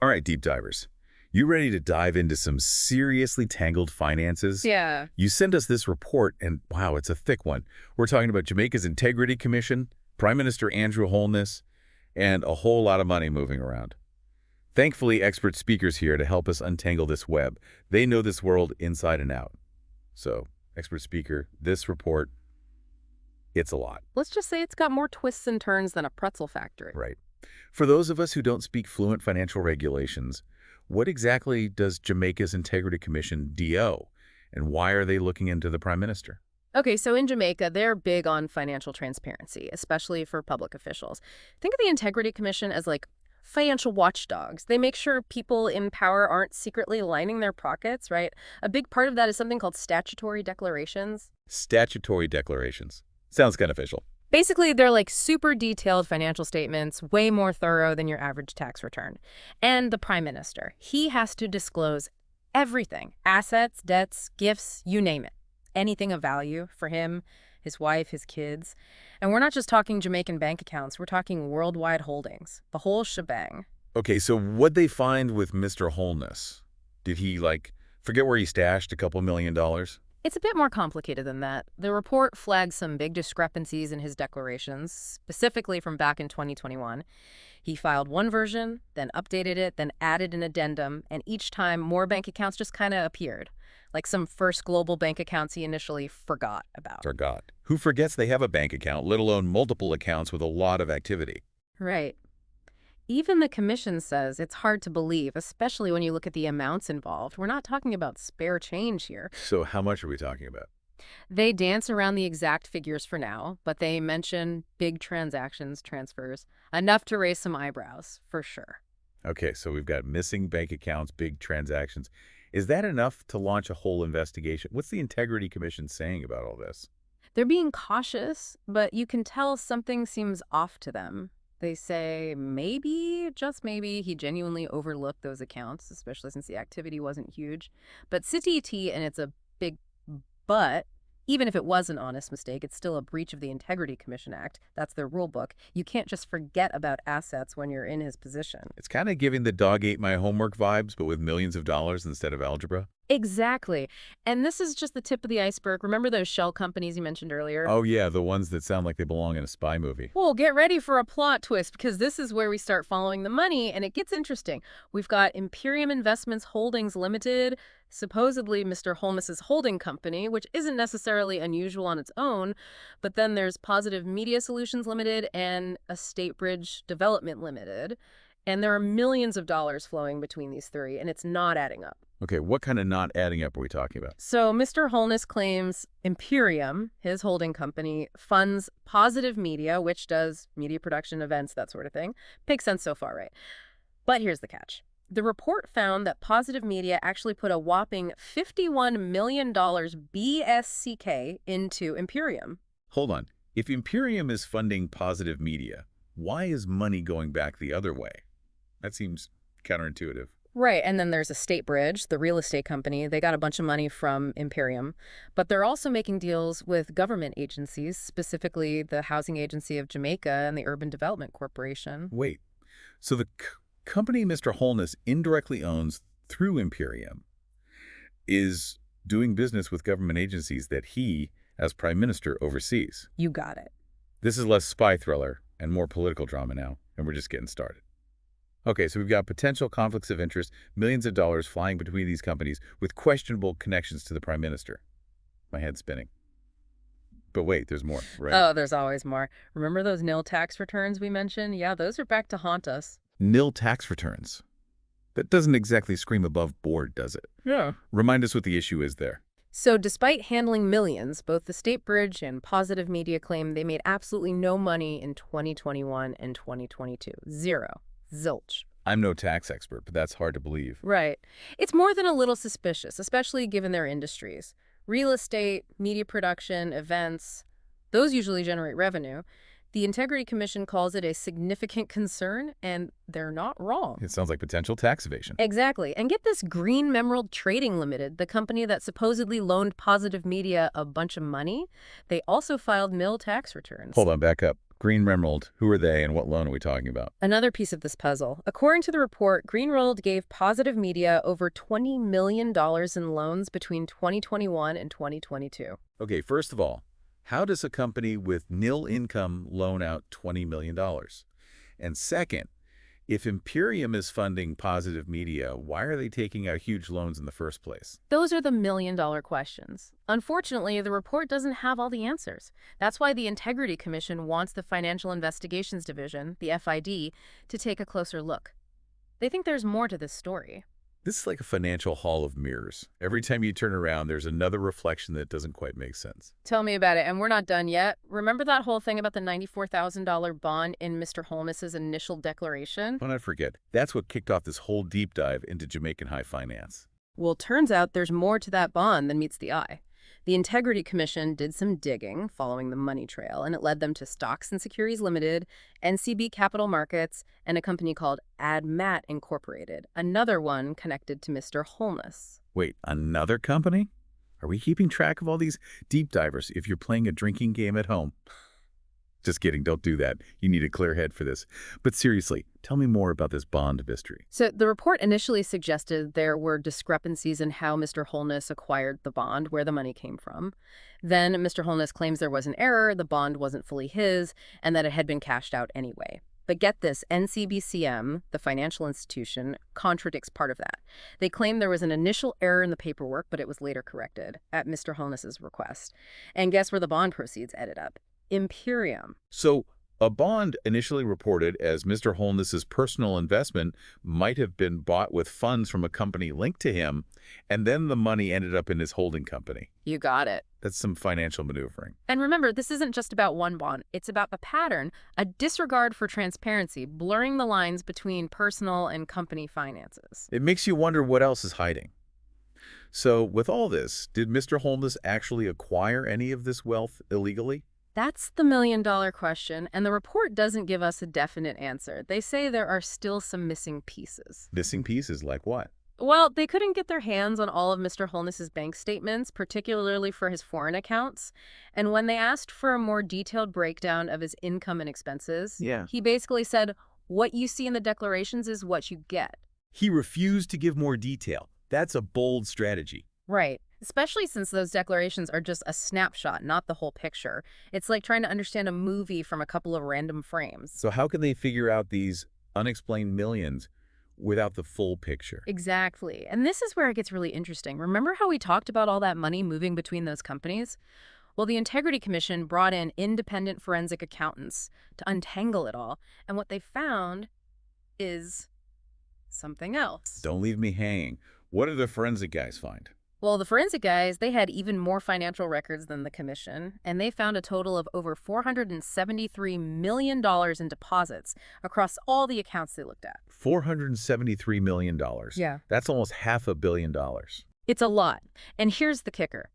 All right, deep divers. You ready to dive into some seriously tangled finances? Yeah. You sent us this report, and wow, it's a thick one. We're talking about Jamaica's Integrity Commission, Prime Minister Andrew Holness, and a whole lot of money moving around. Thankfully, expert speakers here to help us untangle this web. They know this world inside and out. So, expert speaker, this report, it's a lot. Let's just say it's got more twists and turns than a pretzel factory. Right. For those of us who don't speak fluent financial regulations, what exactly does Jamaica's Integrity Commission DO, and why are they looking into the Prime Minister? Okay, so in Jamaica, they're big on financial transparency, especially for public officials. Think of the Integrity Commission as like financial watchdogs. They make sure people in power aren't secretly lining their pockets, right? A big part of that is something called statutory declarations. Statutory declarations. Sounds kind of official. Basically, they're like super detailed financial statements, way more thorough than your average tax return. And the Prime Minister, he has to disclose everything: assets, debts, gifts, you name it. Anything of value for him, his wife, his kids. And we're not just talking Jamaican bank accounts, we're talking worldwide holdings, the whole shebang. Okay, so what'd they find with Mr. Holness? Did he, forget where he stashed a couple $1 million? It's a bit more complicated than that. The report flags some big discrepancies in his declarations, specifically from back in 2021. He filed one version, then updated it, then added an addendum, and each time more bank accounts just kind of appeared, like some first global bank accounts he initially forgot about. Forgot. Who forgets they have a bank account, let alone multiple accounts with a lot of activity? Right. Even the commission says it's hard to believe, especially when you look at the amounts involved. We're not talking about spare change here. So how much are we talking about? They dance around the exact figures for now, but they mention big transactions, transfers, enough to raise some eyebrows, for sure. Okay, so we've got missing bank accounts, big transactions. Is that enough to launch a whole investigation? What's the Integrity Commission saying about all this? They're being cautious, but you can tell something seems off to them. They say maybe, just maybe, he genuinely overlooked those accounts, especially since the activity wasn't huge. But CTT, and it's a big but, even if it was an honest mistake, it's still a breach of the Integrity Commission Act. That's their rule book. You can't just forget about assets when you're in his position. It's kind of giving the dog ate my homework vibes, but with millions of dollars instead of algebra. Exactly. And this is just the tip of the iceberg. Remember those shell companies you mentioned earlier? Oh yeah, the ones that sound like they belong in a spy movie. Well, get ready for a plot twist, because this is where we start following the money, and it gets interesting. We've got Imperium Investments Holdings Limited, supposedly Mr. Holness's holding company, which isn't necessarily unusual on its own, but then there's Positive Media Solutions Limited and Estate Bridge Development Limited, and there are millions of dollars flowing between these three, and it's not adding up. Okay, what kind of not adding up are we talking about? So Mr. Holness claims Imperium, his holding company, funds Positive Media, which does media production, events, that sort of thing. Makes sense so far, right? But here's the catch. The report found that Positive Media actually put a whopping $51 million BSCK into Imperium. Hold on. If Imperium is funding Positive Media, why is money going back the other way? That seems counterintuitive. Right, and then there's Estate Bridge, the real estate company. They got a bunch of money from Imperium, but they're also making deals with government agencies, specifically the Housing Agency of Jamaica and the Urban Development Corporation. Wait, so the company Mr. Holness indirectly owns through Imperium is doing business with government agencies that he, as Prime Minister, oversees. You got it. This is less spy thriller and more political drama now, and we're just getting started. Okay, so we've got potential conflicts of interest, millions of dollars flying between these companies with questionable connections to the Prime Minister. My head's spinning. But wait, there's more, right? Oh, there's always more. Remember those nil tax returns we mentioned? Yeah, those are back to haunt us. Nil tax returns. That doesn't exactly scream above board, does it? Yeah. Remind us what the issue is there. So despite handling millions, both the Estate Bridge and Positive Media claim they made absolutely no money in 2021 and 2022. Zero. Zilch. I'm no tax expert, but that's hard to believe. Right. It's more than a little suspicious, especially given their industries. Real estate, media production, events, those usually generate revenue. The Integrity Commission calls it a significant concern, and they're not wrong. It sounds like potential tax evasion. Exactly. And get this, Green Emerald Trading Limited, the company that supposedly loaned Positive Media a bunch of money, they also filed nil tax returns. Hold on, back up. Green Emerald, who are they and what loan are we talking about? Another piece of this puzzle. According to the report, Greenrolled gave Positive Media over $20 million in loans between 2021 and 2022. Okay, first of all, how does a company with nil income loan out $20 million? And second, if Imperium is funding Positive Media, why are they taking out huge loans in the first place? Those are the million-dollar questions. Unfortunately, the report doesn't have all the answers. That's why the Integrity Commission wants the Financial Investigations Division, the FID, to take a closer look. They think there's more to this story. This is like a financial hall of mirrors. Every time you turn around, there's another reflection that doesn't quite make sense. Tell me about it, and we're not done yet. Remember that whole thing about the $94,000 bond in Mr. Holness's initial declaration? Don't I forget, that's what kicked off this whole deep dive into Jamaican high finance. Well, turns out there's more to that bond than meets the eye. The Integrity Commission did some digging following the money trail, and it led them to Stocks and Securities Limited, NCB Capital Markets, and a company called AdMat Incorporated, another one connected to Mr. Holness. Wait, another company? Are we keeping track of all these deep divers if you're playing a drinking game at home? Just kidding, don't do that. You need a clear head for this. But seriously, tell me more about this bond mystery. So the report initially suggested there were discrepancies in how Mr. Holness acquired the bond, where the money came from. Then Mr. Holness claims there was an error, the bond wasn't fully his, and that it had been cashed out anyway. But get this, NCBCM, the financial institution, contradicts part of that. They claim there was an initial error in the paperwork, but it was later corrected at Mr. Holness's request. And guess where the bond proceeds ended up? Imperium. So, a bond initially reported as Mr. Holness's personal investment might have been bought with funds from a company linked to him, and then the money ended up in his holding company. You got it. That's some financial maneuvering. And remember, this isn't just about one bond. It's about the pattern, a disregard for transparency, blurring the lines between personal and company finances. It makes you wonder what else is hiding. So, with all this, did Mr. Holness actually acquire any of this wealth illegally? That's the million-dollar question, and the report doesn't give us a definite answer. They say there are still some missing pieces. Missing pieces like what? Well, they couldn't get their hands on all of Mr. Holness's bank statements, particularly for his foreign accounts. And when they asked for a more detailed breakdown of his income and expenses, he basically said, what you see in the declarations is what you get. He refused to give more detail. That's a bold strategy. Right. Especially since those declarations are just a snapshot, not the whole picture. It's like trying to understand a movie from a couple of random frames. So how can they figure out these unexplained millions without the full picture? Exactly. And this is where it gets really interesting. Remember how we talked about all that money moving between those companies? Well, the Integrity Commission brought in independent forensic accountants to untangle it all. And what they found is something else. Don't leave me hanging. What did the forensic guys find? Well, the forensic guys, they had even more financial records than the commission, and they found a total of over $473 million in deposits across all the accounts they looked at. $473 million. Yeah. That's almost $500 million. It's a lot. And here's the kicker.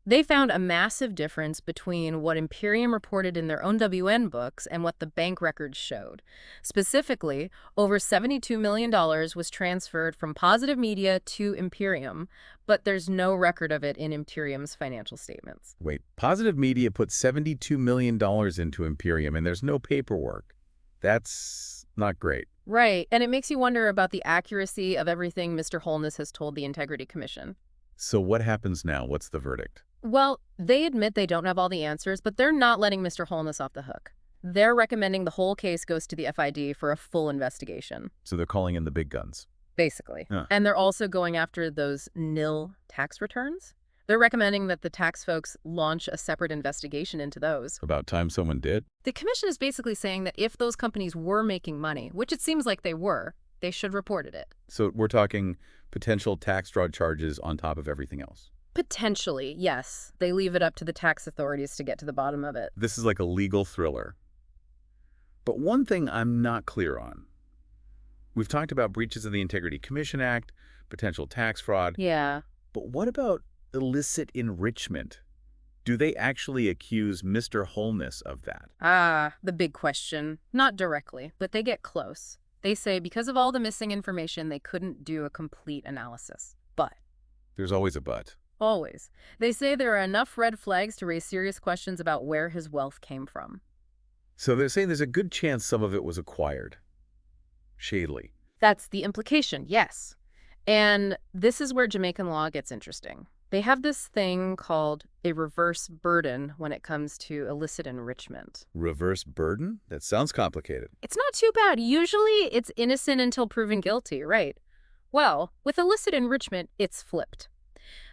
They found a massive difference between what Imperium reported in their own WN books and what the bank records showed. Specifically, over $72 million was transferred from Positive Media to Imperium, but there's no record of it in Imperium's financial statements. Wait, Positive Media put $72 million into Imperium, and there's no paperwork. That's not great. Right, and it makes you wonder about the accuracy of everything Mr. Holness has told the Integrity Commission. So what happens now? What's the verdict? Well, they admit they don't have all the answers, but they're not letting Mr. Holness off the hook. They're recommending the whole case goes to the FID for a full investigation. So they're calling in the big guns. Basically. And they're also going after those nil tax returns. They're recommending that the tax folks launch a separate investigation into those. About time someone did. The commission is basically saying that if those companies were making money, which it seems like they were, they should report it. So we're talking potential tax fraud charges on top of everything else. Potentially, yes. They leave it up to the tax authorities to get to the bottom of it. This is like a legal thriller. But one thing I'm not clear on. We've talked about breaches of the Integrity Commission Act, potential tax fraud. Yeah. But what about illicit enrichment? Do they actually accuse Mr. Holness of that? Ah, the big question. Not directly, but they get close. They say because of all the missing information, they couldn't do a complete analysis. But There's always a but. always. They say there are enough red flags to raise serious questions about where his wealth came from. So they're saying there's a good chance some of it was acquired. Shadily. That's the implication, yes. And this is where Jamaican law gets interesting. They have this thing called a reverse burden when it comes to illicit enrichment. Reverse burden? That sounds complicated. It's not too bad. Usually it's innocent until proven guilty, right? Well, with illicit enrichment, it's flipped.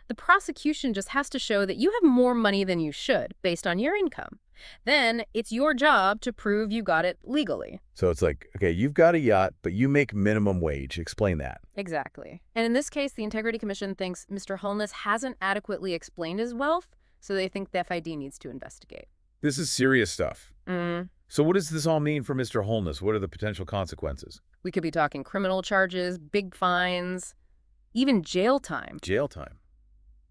The prosecution just has to show that you have more money than you should based on your income. Then it's your job to prove you got it legally. So it's like, okay, you've got a yacht, but you make minimum wage. Explain that. Exactly. And in this case, the Integrity Commission thinks Mr. Holness hasn't adequately explained his wealth, so they think the FID needs to investigate. This is serious stuff. Mm. So what does this all mean for Mr. Holness? What are the potential consequences? We could be talking criminal charges, big fines, even jail time. Jail time.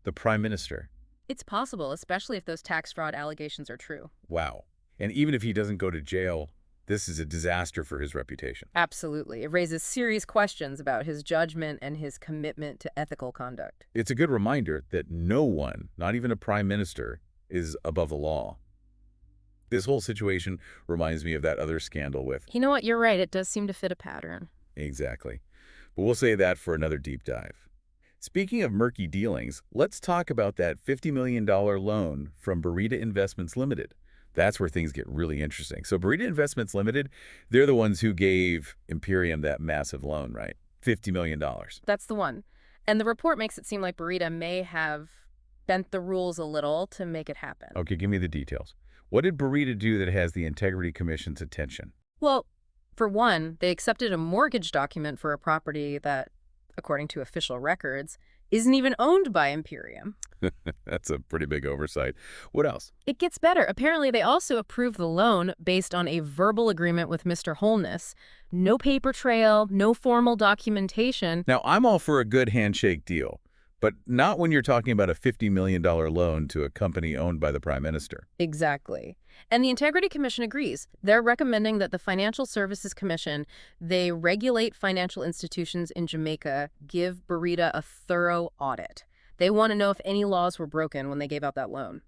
The Prime Minister. It's possible, especially if those tax fraud allegations are true. Wow. And even if he doesn't go to jail, this is a disaster for his reputation. Absolutely. It raises serious questions about his judgment and his commitment to ethical conduct. It's a good reminder that no one, not even a prime minister, is above the law. This whole situation reminds me of that other scandal with... You know what? You're right. It does seem to fit a pattern. Exactly. But we'll save that for another deep dive. Speaking of murky dealings, let's talk about that $50 million loan from Burita Investments Limited. That's where things get really interesting. So Burita Investments Limited, they're the ones who gave Imperium that massive loan, right? $50 million. That's the one. And the report makes it seem like Burita may have bent the rules a little to make it happen. Okay, give me the details. What did Burita do that has the Integrity Commission's attention? Well, for one, they accepted a mortgage document for a property that, according to official records, isn't even owned by Imperium. That's a pretty big oversight. What else? It gets better. Apparently, they also approved the loan based on a verbal agreement with Mr. Holness. No paper trail, no formal documentation. Now, I'm all for a good handshake deal, but not when you're talking about a $50 million loan to a company owned by the Prime Minister. Exactly. And the Integrity Commission agrees. They're recommending that the Financial Services Commission, they regulate financial institutions in Jamaica, give Burita a thorough audit. They want to know if any laws were broken when they gave out that loan.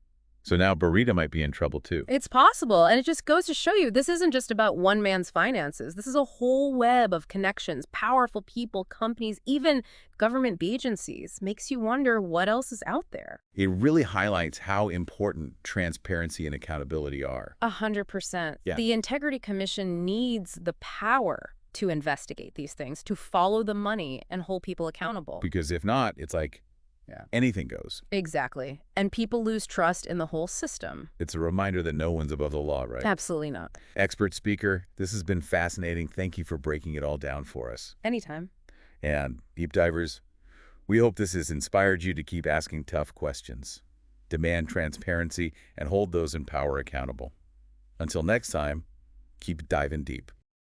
So now Burita might be in trouble too. It's possible, and it just goes to show you this isn't just about one man's finances. This is a whole web of connections, powerful people, companies, even government agencies. Makes you wonder what else is out there. It really highlights how important transparency and accountability are. 100%. Yeah. The Integrity Commission needs the power to investigate these things, to follow the money and hold people accountable. Because if not, it's like anything goes. Exactly. And people lose trust in the whole system. It's a reminder that no one's above the law, right? Absolutely not. Expert speaker, this has been fascinating. Thank you for breaking it all down for us. Anytime. And deep divers, we hope this has inspired you to keep asking tough questions, demand transparency, and hold those in power accountable. Until next time, keep diving deep.